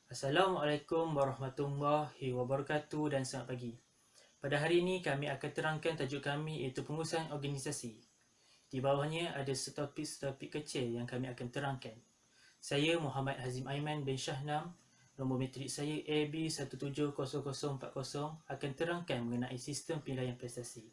Assalamualaikum warahmatullahi wabarakatuh dan selamat pagi. Pada hari ini kami akan terangkan tajuk kami iaitu pengurusan organisasi. Di bawahnya ada topik-topik kecil yang kami akan terangkan. Saya Muhammad Hazim Aiman bin Shahnam, nombor matrik saya AB170040 akan terangkan mengenai sistem penilaian prestasi.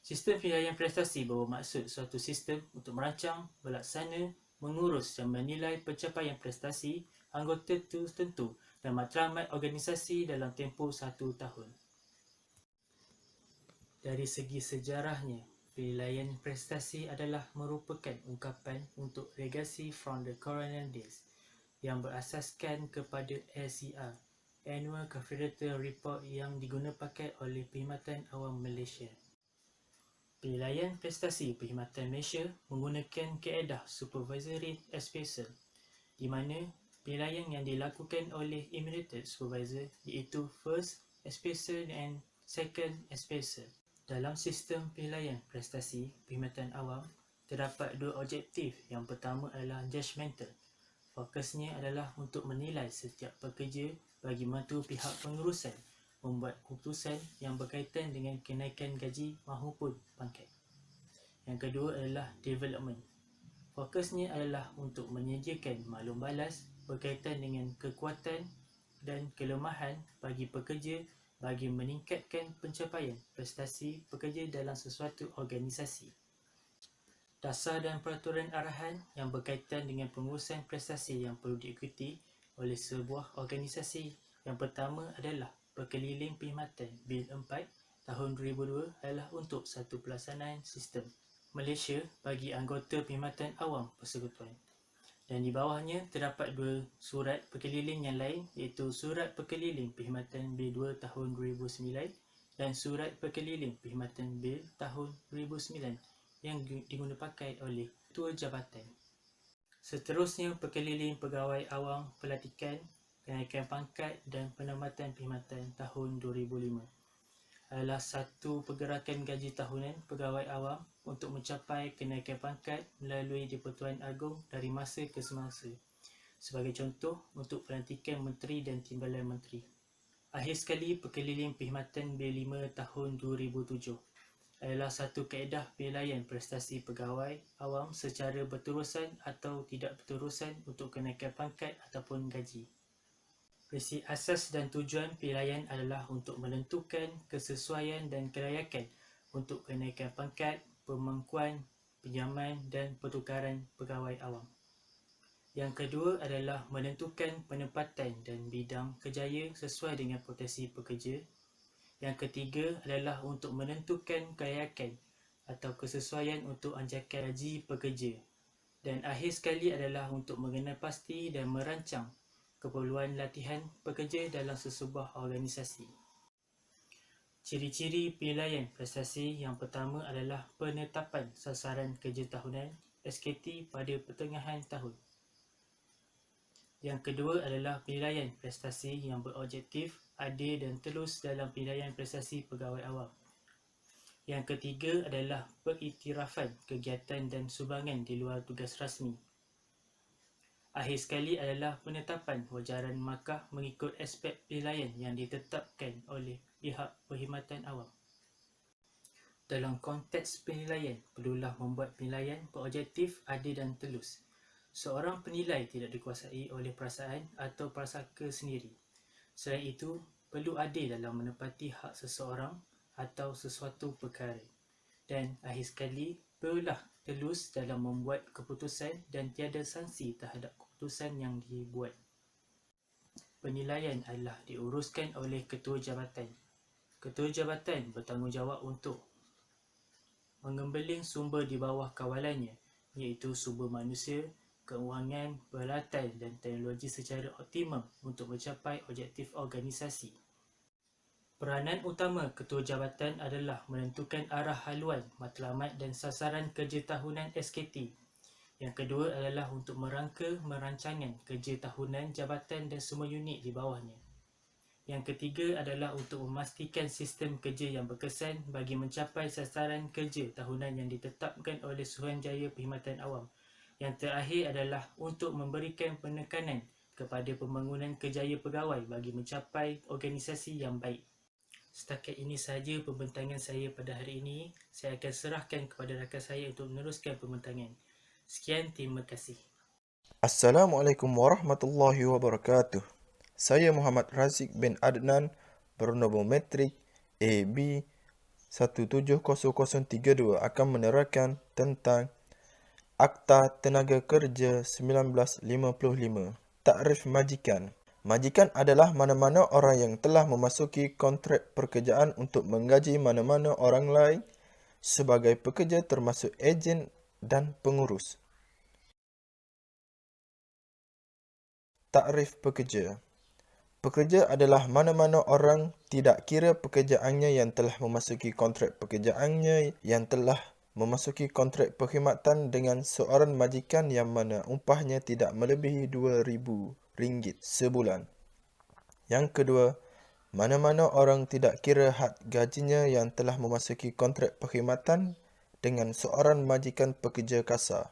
Sistem penilaian prestasi bermaksud suatu sistem untuk merancang, melaksana, mengurus dan menilai pencapaian prestasi anggota tertentu dan matlamat organisasi dalam tempoh 1 tahun. Dari segi sejarahnya, penilaian prestasi adalah merupakan ungkapan untuk legasi from the colonial days yang berasaskan kepada ACR, Annual Confederation Report, yang digunapakai oleh Perkhidmatan Awam Malaysia. Penilaian prestasi Perkhidmatan Malaysia menggunakan kaedah Supervisory Appraisal, di mana penilaian yang dilakukan oleh Emeritus Supervisor iaitu First Appraiser and Second Appraiser. Dalam sistem penilaian prestasi Perkhidmatan Awam, terdapat dua objektif. Yang pertama adalah judgemental. Fokusnya adalah untuk menilai setiap pekerja bagi membantu pihak pengurusan membuat keputusan yang berkaitan dengan kenaikan gaji maupun pangkat. Yang kedua adalah development. Fokusnya adalah untuk menyediakan maklum balas berkaitan dengan kekuatan dan kelemahan bagi pekerja bagi meningkatkan pencapaian prestasi pekerja dalam sesuatu organisasi. Dasar dan peraturan arahan yang berkaitan dengan pengurusan prestasi yang perlu diikuti oleh sebuah organisasi. Yang pertama adalah Perkeliling Perkhidmatan Bil 4 tahun 2002 adalah untuk satu pelaksanaan sistem Malaysia bagi anggota Perkhidmatan Awam Persekutuan. Dan di bawahnya terdapat dua surat perkeliling yang lain iaitu Surat Perkeliling Perkhidmatan Bil 2 tahun 2009 dan Surat Perkeliling Perkhidmatan Bil tahun 2009 yang digunapakai oleh Ketua Jabatan. Seterusnya, Perkeliling Pegawai Awam Pelatihan, Kenaikan Pangkat dan Penempatan Perkhidmatan tahun 2005 adalah satu pergerakan gaji tahunan pegawai awam untuk mencapai kenaikan pangkat melalui di-Pertuan Agong dari masa ke semasa. Sebagai contoh, untuk pelantikan menteri dan timbalan menteri. Akhir sekali, Perkeliling Perkhidmatan Bil 5 tahun 2007 adalah satu kaedah penilaian prestasi pegawai awam secara berterusan atau tidak berterusan untuk kenaikan pangkat ataupun gaji. Prinsip asas dan tujuan penilaian adalah untuk menentukan kesesuaian dan kelayakan untuk kenaikan pangkat, pemangkuan, pinjaman dan pertukaran pegawai awam. Yang kedua adalah menentukan penempatan dan bidang kerjaya sesuai dengan potensi pekerja. Yang ketiga adalah untuk menentukan kelayakan atau kesesuaian untuk anjakan gaji pekerja. Dan akhir sekali adalah untuk mengenal pasti dan merancang keperluan latihan pekerja dalam sesebuah organisasi. Ciri-ciri penilaian prestasi yang pertama adalah penetapan sasaran kerja tahunan SKT pada pertengahan tahun. Yang kedua adalah penilaian prestasi yang berobjektif, adil dan telus dalam penilaian prestasi pegawai awam. Yang ketiga adalah pengiktirafan kegiatan dan sumbangan di luar tugas rasmi. Akhir sekali adalah penetapan wajaran markah mengikut aspek penilaian yang ditetapkan oleh pihak Perkhidmatan Awam. Dalam konteks penilaian, perlulah membuat penilaian berobjektif, adil dan telus. Seorang penilai tidak dikuasai oleh perasaan atau prasangka sendiri. Selain itu, perlu adil dalam menepati hak seseorang atau sesuatu perkara. Dan akhir sekali, perlulah telus dalam membuat keputusan dan tiada sanksi terhadap keputusan yang dibuat. Penilaian adalah diuruskan oleh Ketua Jabatan. Ketua Jabatan bertanggungjawab untuk mengembeling sumber di bawah kawalannya, iaitu sumber manusia, keuangan, peralatan dan teknologi secara optimum untuk mencapai objektif organisasi. Peranan utama Ketua Jabatan adalah menentukan arah haluan, matlamat dan sasaran kerja tahunan SKT. Yang kedua adalah untuk merangka merancangan kerja tahunan jabatan dan semua unit di bawahnya. Yang ketiga adalah untuk memastikan sistem kerja yang berkesan bagi mencapai sasaran kerja tahunan yang ditetapkan oleh Suruhanjaya Perkhidmatan Awam. Yang terakhir adalah untuk memberikan penekanan kepada pembangunan kerjaya pegawai bagi mencapai organisasi yang baik. Setakat ini sahaja pembentangan saya pada hari ini. Saya akan serahkan kepada rakan saya untuk meneruskan pembentangan. Sekian, terima kasih. Assalamualaikum warahmatullahi wabarakatuh. Saya Muhammad Razik bin Adnan bernombor metrik AB 170032 akan menerangkan tentang Akta Tenaga Kerja 1955. Takrif majikan. Majikan adalah mana-mana orang yang telah memasuki kontrak pekerjaan untuk menggaji mana-mana orang lain sebagai pekerja termasuk ejen dan pengurus. Takrif pekerja. Pekerja adalah mana-mana orang, tidak kira pekerjaannya, yang telah memasuki kontrak pekerjaannya yang telah memasuki kontrak perkhidmatan dengan seorang majikan yang mana upahnya tidak melebihi RM2,000 sebulan. Yang kedua, mana-mana orang tidak kira had gajinya yang telah memasuki kontrak perkhidmatan dengan seorang majikan pekerja kasar.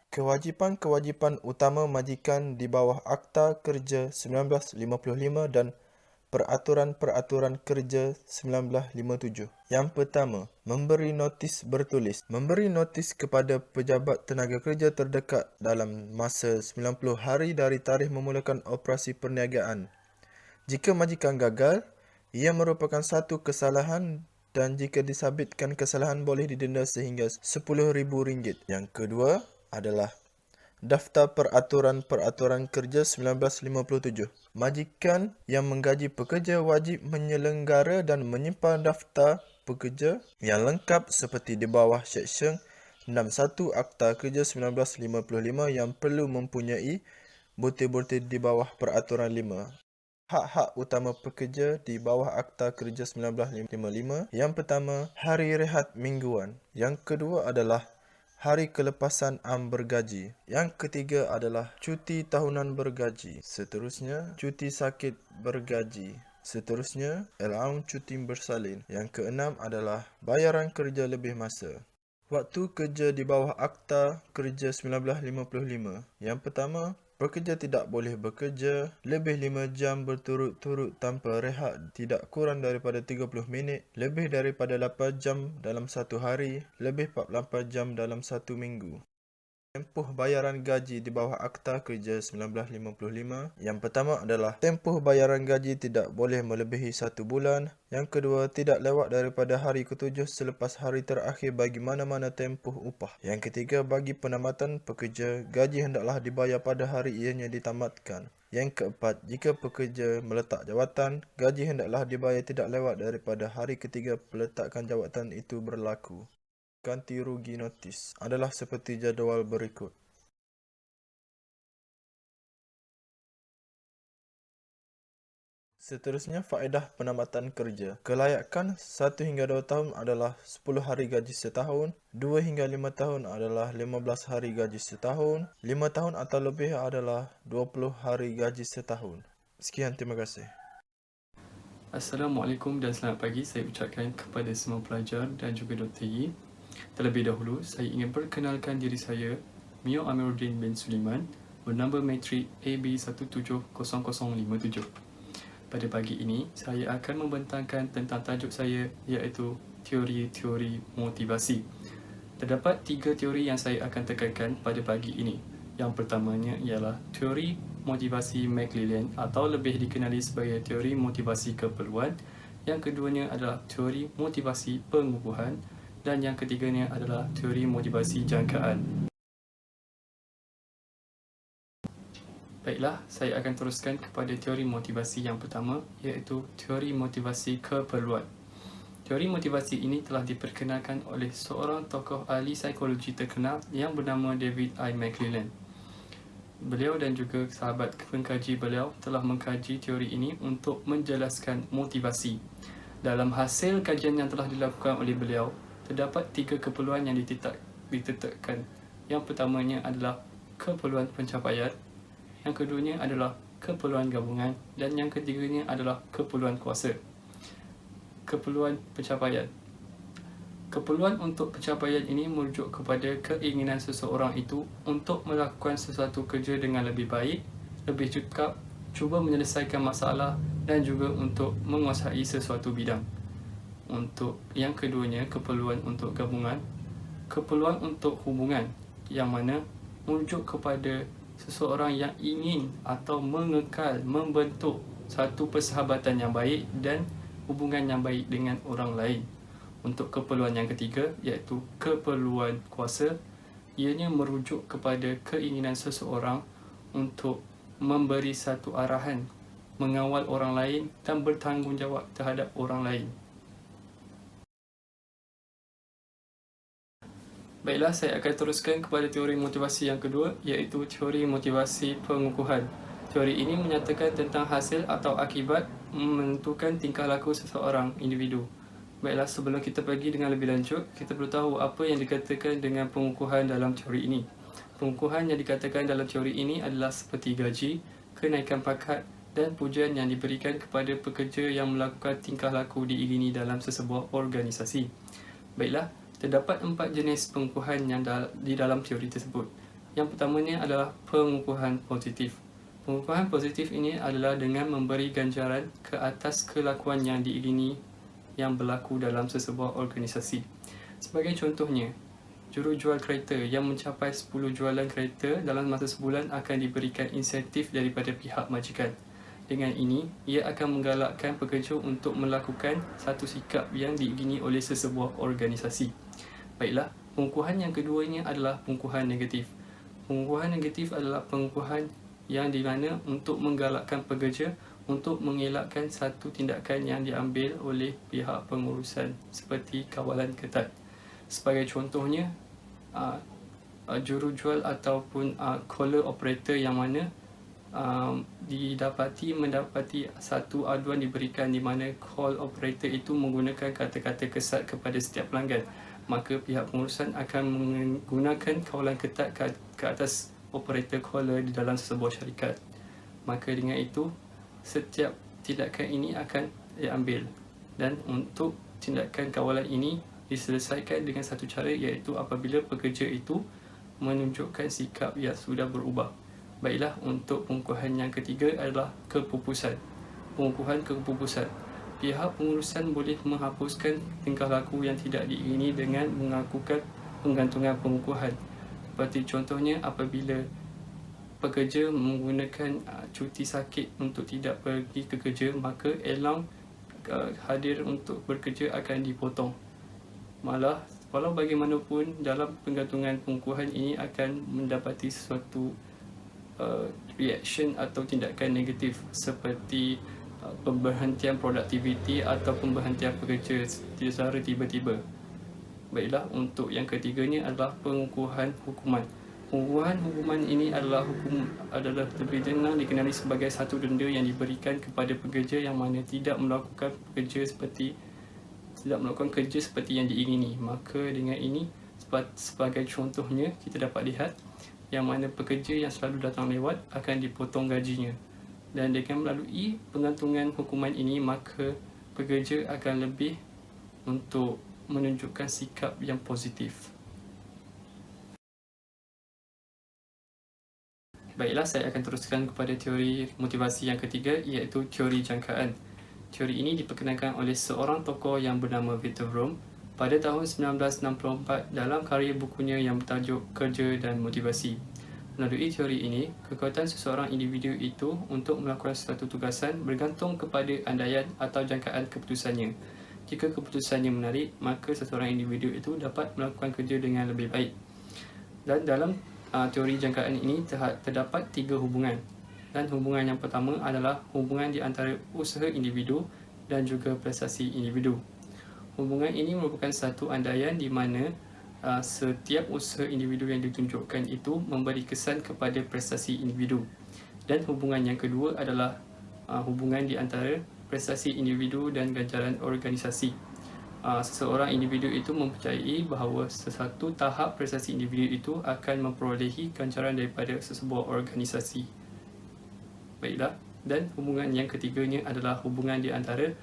Kewajipan-kewajipan utama majikan di bawah Akta Kerja 1955 dan Peraturan-Peraturan Kerja 1957. Yang pertama, memberi notis bertulis. Memberi notis kepada pejabat tenaga kerja terdekat dalam masa 90 hari dari tarikh memulakan operasi perniagaan. Jika majikan gagal, ia merupakan satu kesalahan dan jika disabitkan kesalahan boleh didenda sehingga RM10,000. Yang kedua adalah Daftar Peraturan-Peraturan Kerja 1957. Majikan yang menggaji pekerja wajib menyelenggara dan menyimpan daftar pekerja yang lengkap seperti di bawah Seksyen 61 Akta Kerja 1955 yang perlu mempunyai butir-butir di bawah Peraturan 5. Hak-hak utama pekerja di bawah Akta Kerja 1955. Yang pertama, hari rehat mingguan. Yang kedua adalah hari kelepasan am bergaji. Yang ketiga adalah cuti tahunan bergaji. Seterusnya, cuti sakit bergaji. Seterusnya, allowance cuti bersalin. Yang keenam adalah bayaran kerja lebih masa. Waktu kerja di bawah Akta Kerja 1955. Yang pertama, pekerja tidak boleh bekerja lebih 5 jam berturut-turut tanpa rehat tidak kurang daripada 30 minit, lebih daripada 8 jam dalam satu hari, lebih 48 jam dalam satu minggu. Tempoh bayaran gaji di bawah Akta Kerja 1955. Yang pertama adalah tempoh bayaran gaji tidak boleh melebihi 1 bulan. Yang kedua, tidak lewat daripada hari ke-7 selepas hari terakhir bagi mana-mana tempoh upah. Yang ketiga, bagi penamatan pekerja, gaji hendaklah dibayar pada hari ianya ditamatkan. Yang keempat, jika pekerja meletak jawatan, gaji hendaklah dibayar tidak lewat daripada hari ketiga peletakan jawatan itu berlaku. Ganti rugi notis adalah seperti jadual berikut. Seterusnya, faedah penamatan kerja. Kelayakan 1 hingga 2 tahun adalah 10 hari gaji setahun, 2 hingga 5 tahun adalah 15 hari gaji setahun, 5 tahun atau lebih adalah 20 hari gaji setahun. Sekian, terima kasih. Assalamualaikum dan selamat pagi saya ucapkan kepada semua pelajar dan juga Dr. Yi. Terlebih dahulu, saya ingin perkenalkan diri saya, Mio Amiruddin bin Suliman, bernombor metrik AB170057. Pada pagi ini, saya akan membentangkan tentang tajuk saya iaitu teori-teori motivasi. Terdapat 3 teori yang saya akan tekankan pada pagi ini. Yang pertamanya ialah teori motivasi McLellan atau lebih dikenali sebagai teori motivasi keperluan. Yang keduanya adalah teori motivasi pengukuhan. Dan yang ketiganya adalah teori motivasi jangkaan. Baiklah, saya akan teruskan kepada teori motivasi yang pertama, iaitu teori motivasi keperluan. Teori motivasi ini telah diperkenalkan oleh seorang tokoh ahli psikologi terkenal yang bernama David I. McLellan. Beliau dan juga sahabat pengkaji beliau telah mengkaji teori ini untuk menjelaskan motivasi. Dalam hasil kajian yang telah dilakukan oleh beliau, terdapat 3 keperluan yang ditetapkan. Yang pertamanya adalah keperluan pencapaian, yang keduanya adalah keperluan gabungan, dan yang ketiganya adalah keperluan kuasa. Keperluan pencapaian. Keperluan untuk pencapaian ini merujuk kepada keinginan seseorang itu untuk melakukan sesuatu kerja dengan lebih baik, lebih cekap, cuba menyelesaikan masalah dan juga untuk menguasai sesuatu bidang. Untuk yang keduanya, keperluan untuk gabungan. Keperluan untuk hubungan, yang mana merujuk kepada seseorang yang ingin atau mengekal membentuk satu persahabatan yang baik dan hubungan yang baik dengan orang lain. Untuk keperluan yang ketiga, iaitu keperluan kuasa, ianya merujuk kepada keinginan seseorang untuk memberi satu arahan, mengawal orang lain dan bertanggungjawab terhadap orang lain. Baiklah, saya akan teruskan kepada teori motivasi yang kedua, iaitu teori motivasi pengukuhan. Teori ini menyatakan tentang hasil atau akibat menentukan tingkah laku seseorang individu. Baiklah, sebelum kita pergi dengan lebih lanjut, kita perlu tahu apa yang dikatakan dengan pengukuhan dalam teori ini. Pengukuhan yang dikatakan dalam teori ini adalah seperti gaji, kenaikan pangkat dan pujian yang diberikan kepada pekerja yang melakukan tingkah laku diiringi dalam sesebuah organisasi. Baiklah, terdapat 4 jenis pengukuhan yang di dalam teori tersebut. Yang pertamanya adalah pengukuhan positif. Pengukuhan positif ini adalah dengan memberi ganjaran ke atas kelakuan yang diiringi yang berlaku dalam sesebuah organisasi. Sebagai contohnya, jurujual kereta yang mencapai 10 jualan kereta dalam masa sebulan akan diberikan insentif daripada pihak majikan. Dengan ini, ia akan menggalakkan pekerja untuk melakukan satu sikap yang diiringi oleh sesebuah organisasi. Baiklah, pengukuhan yang keduanya adalah pengukuhan negatif. Pengukuhan negatif adalah pengukuhan yang di mana untuk menggalakkan pekerja untuk mengelakkan satu tindakan yang diambil oleh pihak pengurusan seperti kawalan ketat. Sebagai contohnya, jurujual ataupun caller operator yang mana mendapati satu aduan diberikan di mana call operator itu menggunakan kata-kata kesat kepada setiap pelanggan, maka pihak pengurusan akan menggunakan kawalan ketat ke atas operator caller di dalam sesebuah syarikat. Maka dengan itu, setiap tindakan ini akan diambil, dan untuk tindakan kawalan ini diselesaikan dengan satu cara, iaitu apabila pekerja itu menunjukkan sikap yang sudah berubah. Baiklah, untuk pengukuhan yang ketiga adalah kepupusan. Pengukuhan kepupusan. Pihak pengurusan boleh menghapuskan tingkah laku yang tidak diingini dengan mengakukan penggantungan pengukuhan. Seperti contohnya, apabila pekerja menggunakan cuti sakit untuk tidak pergi ke kerja, maka allowance hadir untuk bekerja akan dipotong. Malah, walau bagaimanapun, dalam penggantungan pengukuhan ini akan mendapati sesuatu reaction atau tindakan negatif seperti pemberhentian produktiviti atau pemberhentian pekerja secara tiba-tiba. Baiklah, untuk yang ketiganya adalah pengukuhan hukuman. Pengukuhan hukuman ini adalah lebih dikenali sebagai satu denda yang diberikan kepada pekerja yang mana tidak melakukan kerja seperti yang diingini. Maka dengan ini, sebagai contohnya, kita dapat lihat yang mana pekerja yang selalu datang lewat akan dipotong gajinya. Dan dengan melalui penggantungan hukuman ini, maka pekerja akan lebih untuk menunjukkan sikap yang positif. Baiklah, saya akan teruskan kepada teori motivasi yang ketiga, iaitu teori jangkaan. Teori ini diperkenalkan oleh seorang tokoh yang bernama Viktor Fromm pada tahun 1964 dalam karya bukunya yang bertajuk Kerja dan Motivasi. Melalui teori ini, kekuatan seseorang individu itu untuk melakukan suatu tugasan bergantung kepada andaian atau jangkaan keputusannya. Jika keputusannya menarik, maka seseorang individu itu dapat melakukan kerja dengan lebih baik. Dan dalam teori jangkaan ini terdapat 3 hubungan. Dan hubungan yang pertama adalah hubungan di antara usaha individu dan juga prestasi individu. Hubungan ini merupakan satu andaian di mana setiap usaha individu yang ditunjukkan itu memberi kesan kepada prestasi individu. Dan hubungan yang kedua adalah hubungan di antara prestasi individu dan ganjaran organisasi. Seseorang individu itu mempercayai bahawa sesuatu tahap prestasi individu itu akan memperolehi ganjaran daripada sesebuah organisasi. Baiklah, dan hubungan yang ketiganya adalah hubungan di antara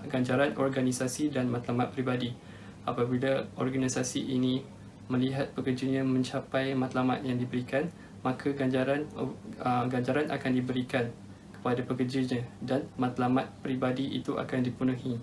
ganjaran organisasi dan matlamat peribadi. Apabila organisasi ini melihat pekerjanya mencapai matlamat yang diberikan, maka ganjaran akan diberikan kepada pekerjanya dan matlamat peribadi itu akan dipenuhi.